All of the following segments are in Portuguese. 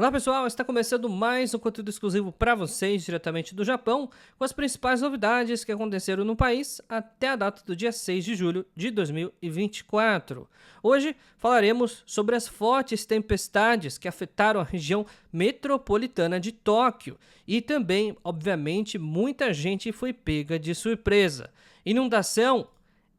Olá pessoal, está começando mais um conteúdo exclusivo para vocês diretamente do Japão, com as principais novidades que aconteceram no país até a data do dia 6 de julho de 2024. Hoje falaremos sobre as fortes tempestades que afetaram a região metropolitana de Tóquio e também, obviamente, muita gente foi pega de surpresa. Inundação,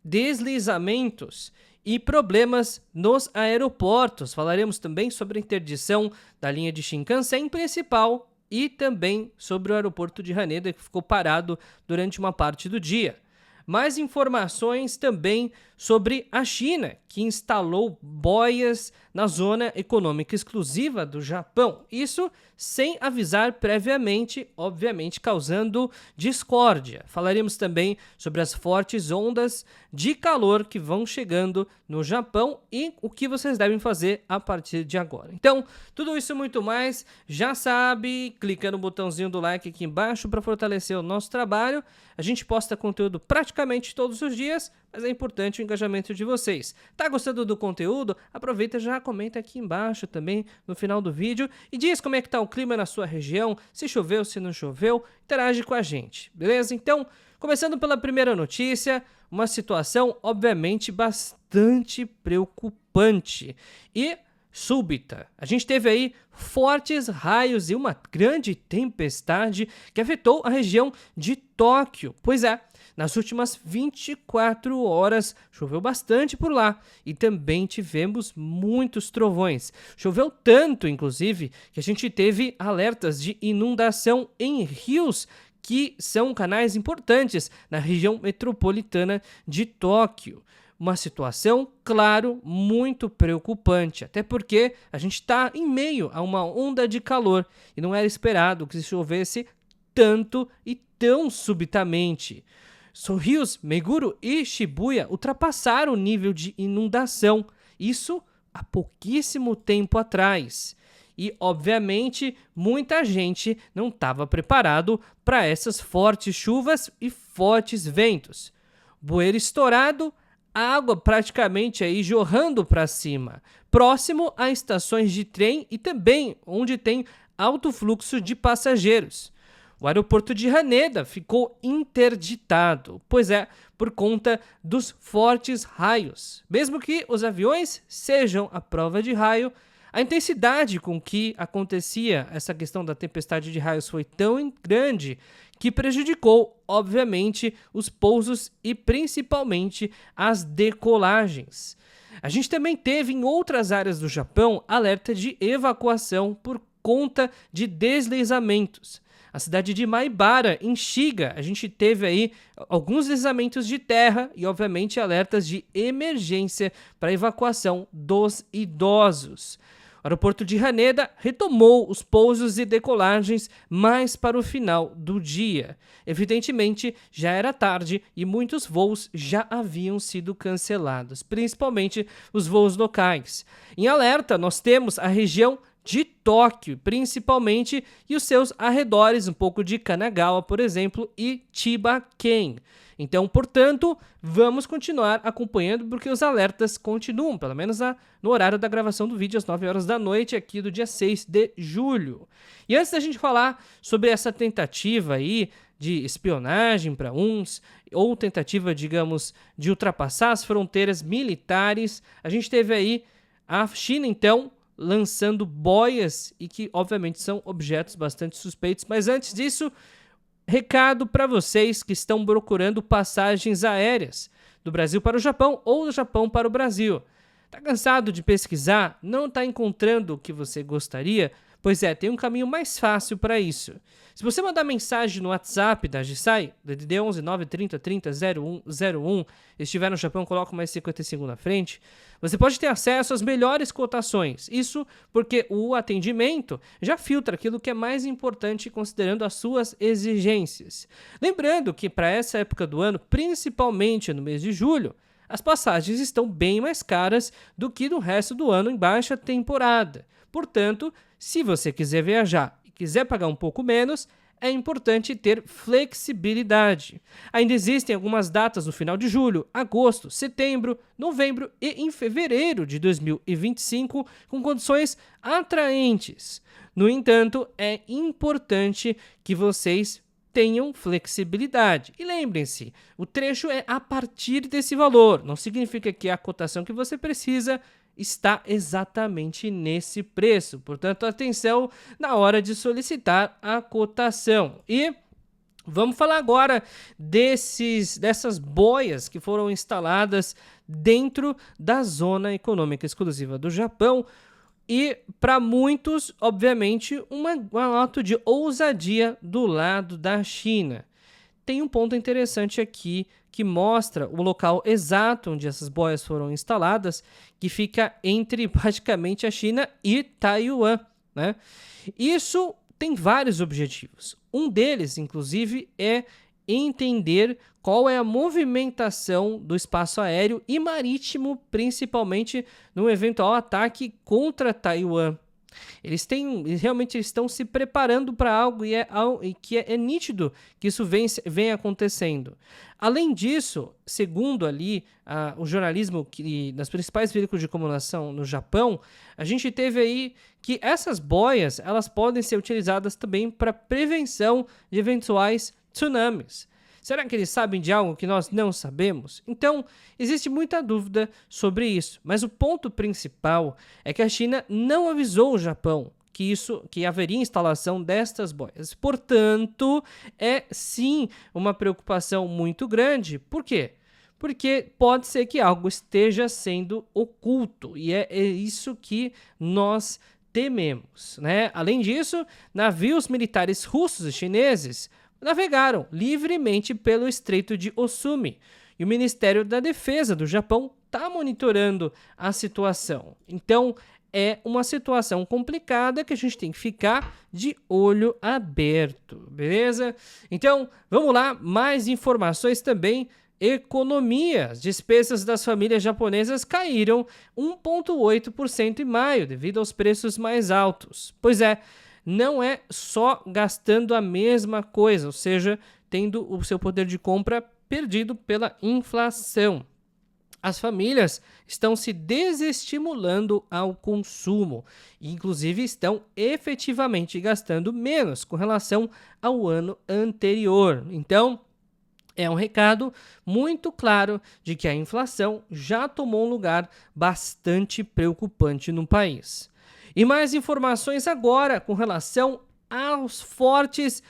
deslizamentos e problemas nos aeroportos. Falaremos também sobre a interdição da linha de Shinkansen principal e também sobre o aeroporto de Haneda, que ficou parado durante uma parte do dia. Mais informações também sobre a China, que instalou boias na zona econômica exclusiva do Japão. Isso sem avisar previamente, obviamente causando discórdia. Falaremos também sobre as fortes ondas de calor que vão chegando no Japão e o que vocês devem fazer a partir de agora. Então, tudo isso e muito mais, já sabe, clica no botãozinho do like aqui embaixo para fortalecer o nosso trabalho. A gente posta conteúdo praticamente todos os dias, mas é importante o engajamento de vocês. Tá gostando do conteúdo? Aproveita e já comenta aqui embaixo também no final do vídeo e diz como é que tá o clima na sua região, se choveu, se não choveu, interage com a gente, beleza? Então, começando pela primeira notícia, uma situação obviamente bastante preocupante e súbita. A gente teve aí fortes raios e uma grande tempestade que afetou a região de Tóquio. Pois é, nas últimas 24 horas choveu bastante por lá e também tivemos muitos trovões. Choveu tanto, inclusive, que a gente teve alertas de inundação em rios que são canais importantes na região metropolitana de Tóquio. Uma situação, claro, muito preocupante, até porque a gente está em meio a uma onda de calor e não era esperado que chovesse tanto e tão subitamente. Os rios Meguro e Shibuya ultrapassaram o nível de inundação, isso há pouquíssimo tempo atrás. E, obviamente, muita gente não estava preparado para essas fortes chuvas e fortes ventos. Bueiro estourado, água praticamente aí jorrando para cima, próximo a estações de trem e também onde tem alto fluxo de passageiros. O aeroporto de Haneda ficou interditado, pois é, por conta dos fortes raios. Mesmo que os aviões sejam a prova de raio, a intensidade com que acontecia essa questão da tempestade de raios foi tão grande que prejudicou, obviamente, os pousos e principalmente as decolagens. A gente também teve em outras áreas do Japão alerta de evacuação por conta de deslizamentos. A cidade de Maibara, em Shiga, a gente teve aí alguns deslizamentos de terra e, obviamente, alertas de emergência para evacuação dos idosos. O aeroporto de Haneda retomou os pousos e decolagens mais para o final do dia. Evidentemente, já era tarde e muitos voos já haviam sido cancelados, principalmente os voos locais. Em alerta, nós temos a região de Tóquio, principalmente, e os seus arredores, um pouco de Kanagawa, por exemplo, e Chiba-ken. Então, portanto, vamos continuar acompanhando porque os alertas continuam, pelo menos no horário da gravação do vídeo, às 9 horas da noite, aqui do dia 6 de julho. E antes da gente falar sobre essa tentativa aí de espionagem para uns, ou tentativa, digamos, de ultrapassar as fronteiras militares, a gente teve aí a China, então, lançando boias e que, obviamente, são objetos bastante suspeitos. Mas antes disso, recado para vocês que estão procurando passagens aéreas do Brasil para o Japão ou do Japão para o Brasil. Tá cansado de pesquisar? Não está encontrando o que você gostaria? Pois é, tem um caminho mais fácil para isso. Se você mandar mensagem no WhatsApp da Jisai, DDD 11 930 30 0101, estiver no Japão, coloca mais 55 na frente, você pode ter acesso às melhores cotações. Isso porque o atendimento já filtra aquilo que é mais importante considerando as suas exigências. Lembrando que para essa época do ano, principalmente no mês de julho, as passagens estão bem mais caras do que no resto do ano em baixa temporada. Portanto, se você quiser viajar e quiser pagar um pouco menos, é importante ter flexibilidade. Ainda existem algumas datas no final de julho, agosto, setembro, novembro e em fevereiro de 2025 com condições atraentes. No entanto, é importante que vocês tenham flexibilidade. E lembrem-se, o trecho é a partir desse valor, não significa que a cotação que você precisa está exatamente nesse preço. Portanto, atenção na hora de solicitar a cotação. E vamos falar agora dessas boias que foram instaladas dentro da Zona Econômica Exclusiva do Japão. E para muitos, obviamente, um ato de ousadia do lado da China. Tem um ponto interessante aqui que mostra o local exato onde essas boias foram instaladas, que fica entre praticamente a China e Taiwan, né? Isso tem vários objetivos. Um deles, inclusive, é entender qual é a movimentação do espaço aéreo e marítimo, principalmente no eventual ataque contra Taiwan. Eles realmente estão se preparando para algo e que é nítido que isso vem acontecendo. Além disso, segundo ali o jornalismo das principais veículos de comunicação no Japão, a gente teve aí que essas boias elas podem ser utilizadas também para prevenção de eventuais tsunamis. Será que eles sabem de algo que nós não sabemos? Então, existe muita dúvida sobre isso, mas o ponto principal é que a China não avisou o Japão que haveria instalação destas boias. Portanto, é sim uma preocupação muito grande. Por quê? Porque pode ser que algo esteja sendo oculto, e é isso que nós tememos, né? Além disso, navios militares russos e chineses navegaram livremente pelo Estreito de Osumi. E o Ministério da Defesa do Japão está monitorando a situação. Então, é uma situação complicada que a gente tem que ficar de olho aberto, beleza? Então, vamos lá, mais informações também. Economia. As despesas das famílias japonesas caíram 1,8% em maio, devido aos preços mais altos. Pois é, não é só gastando a mesma coisa, ou seja, tendo o seu poder de compra perdido pela inflação. As famílias estão se desestimulando ao consumo e, inclusive, estão efetivamente gastando menos com relação ao ano anterior. Então, é um recado muito claro de que a inflação já tomou um lugar bastante preocupante no país. E mais informações agora com relação aos fortes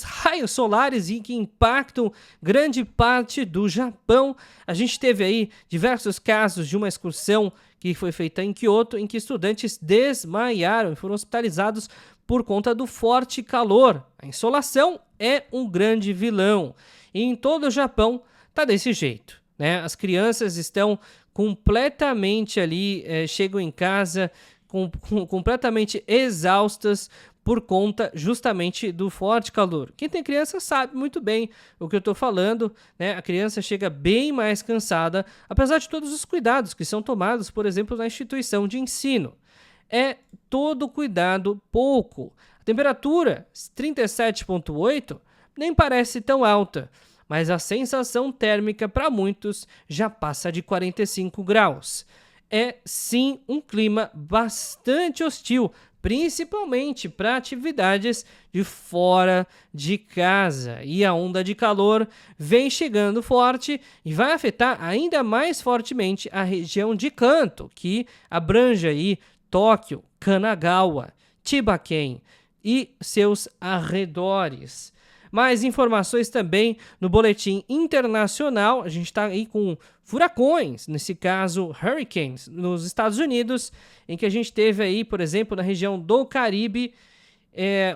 raios solares e que impactam grande parte do Japão. A gente teve aí diversos casos de uma excursão que foi feita em Kyoto, em que estudantes desmaiaram e foram hospitalizados por conta do forte calor. A insolação é um grande vilão. E em todo o Japão tá desse jeito, né? As crianças estão completamente ali, chegam em casa completamente exaustas por conta justamente do forte calor. Quem tem criança sabe muito bem o que eu estou falando, né? A criança chega bem mais cansada, apesar de todos os cuidados que são tomados, por exemplo, na instituição de ensino. É todo cuidado pouco. A temperatura, 37,8, nem parece tão alta, mas a sensação térmica para muitos já passa de 45 graus. É sim um clima bastante hostil, principalmente para atividades de fora de casa. E a onda de calor vem chegando forte e vai afetar ainda mais fortemente a região de Kanto, que abrange aí Tóquio, Kanagawa, Chiba-ken e seus arredores. Mais informações também no boletim internacional. A gente está aí com furacões, nesse caso hurricanes, nos Estados Unidos, em que a gente teve aí, por exemplo, na região do Caribe,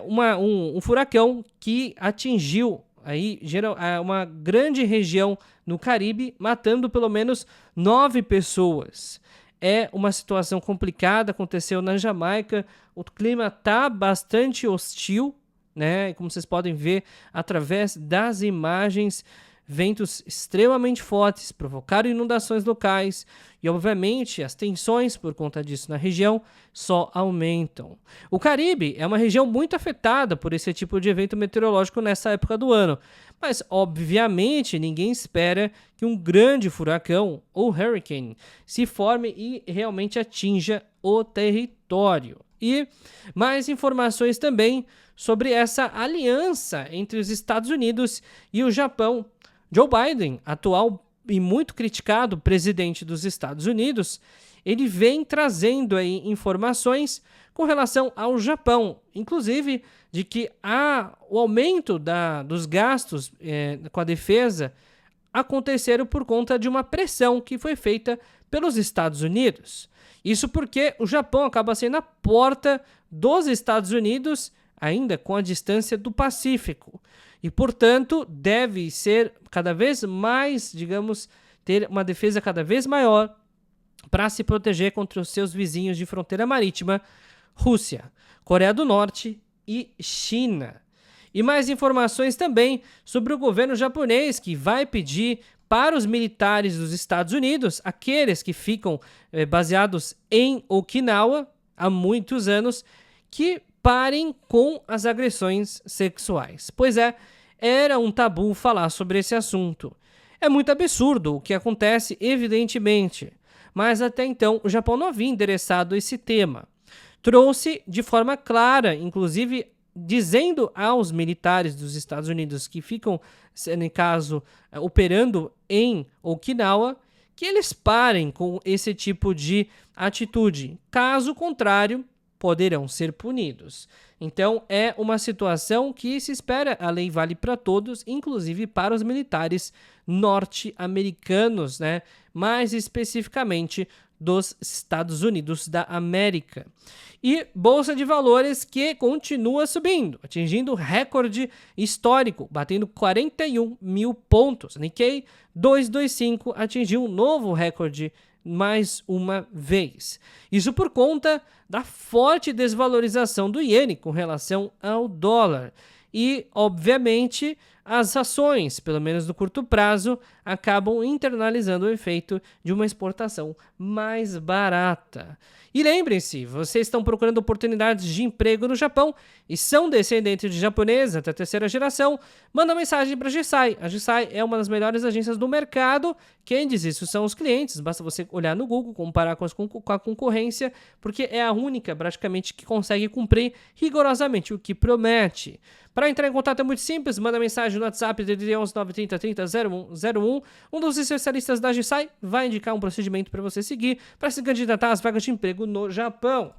um furacão que atingiu aí uma grande região no Caribe, matando pelo menos 9 pessoas. É uma situação complicada, aconteceu na Jamaica, o clima está bastante hostil, né? Como vocês podem ver através das imagens, ventos extremamente fortes provocaram inundações locais e, obviamente, as tensões por conta disso na região só aumentam. O Caribe é uma região muito afetada por esse tipo de evento meteorológico nessa época do ano, mas, obviamente, ninguém espera que um grande furacão ou hurricane se forme e realmente atinja o território. E mais informações também sobre essa aliança entre os Estados Unidos e o Japão. Joe Biden, atual e muito criticado presidente dos Estados Unidos, ele vem trazendo aí informações com relação ao Japão, inclusive de que o aumento dos gastos com a defesa aconteceram por conta de uma pressão que foi feita pelos Estados Unidos. Isso porque o Japão acaba sendo a porta dos Estados Unidos, ainda com a distância do Pacífico. E, portanto, deve ser cada vez mais, digamos, ter uma defesa cada vez maior para se proteger contra os seus vizinhos de fronteira marítima, Rússia, Coreia do Norte e China. E mais informações também sobre o governo japonês, que vai pedir para os militares dos Estados Unidos, aqueles que ficam baseados em Okinawa há muitos anos, que parem com as agressões sexuais. Pois é, era um tabu falar sobre esse assunto. É muito absurdo o que acontece, evidentemente, mas até então o Japão não havia endereçado esse tema. Trouxe de forma clara, inclusive dizendo aos militares dos Estados Unidos que ficam, no caso, operando em Okinawa, que eles parem com esse tipo de atitude. Caso contrário, poderão ser punidos. Então, é uma situação que se espera, a lei vale para todos, inclusive para os militares norte-americanos, né? Mais especificamente dos Estados Unidos da América. E Bolsa de Valores que continua subindo, atingindo recorde histórico, batendo 41 mil pontos. Nikkei 225 atingiu um novo recorde mais uma vez. Isso por conta da forte desvalorização do iene com relação ao dólar. E, obviamente, as ações, pelo menos no curto prazo, acabam internalizando o efeito de uma exportação mais barata. E lembrem-se, vocês estão procurando oportunidades de emprego no Japão e são descendentes de japoneses até a terceira geração, manda mensagem para a GSAI. A GSAI é uma das melhores agências do mercado. Quem diz isso são os clientes. Basta você olhar no Google, comparar com a concorrência, porque é a única, praticamente, que consegue cumprir rigorosamente o que promete. Para entrar em contato é muito simples, manda mensagem no WhatsApp DDD 11 930 30 0101. Um dos especialistas da GSAI vai indicar um procedimento para você seguir para se candidatar às vagas de emprego no Japão.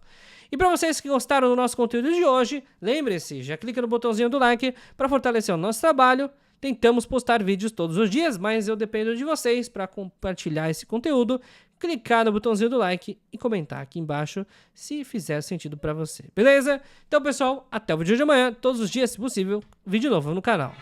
E para vocês que gostaram do nosso conteúdo de hoje, lembre-se, já clica no botãozinho do like para fortalecer o nosso trabalho. Tentamos postar vídeos todos os dias, mas eu dependo de vocês para compartilhar esse conteúdo, clicar no botãozinho do like e comentar aqui embaixo se fizer sentido para você, beleza? Então, pessoal, até o vídeo de amanhã, todos os dias, se possível, vídeo novo no canal.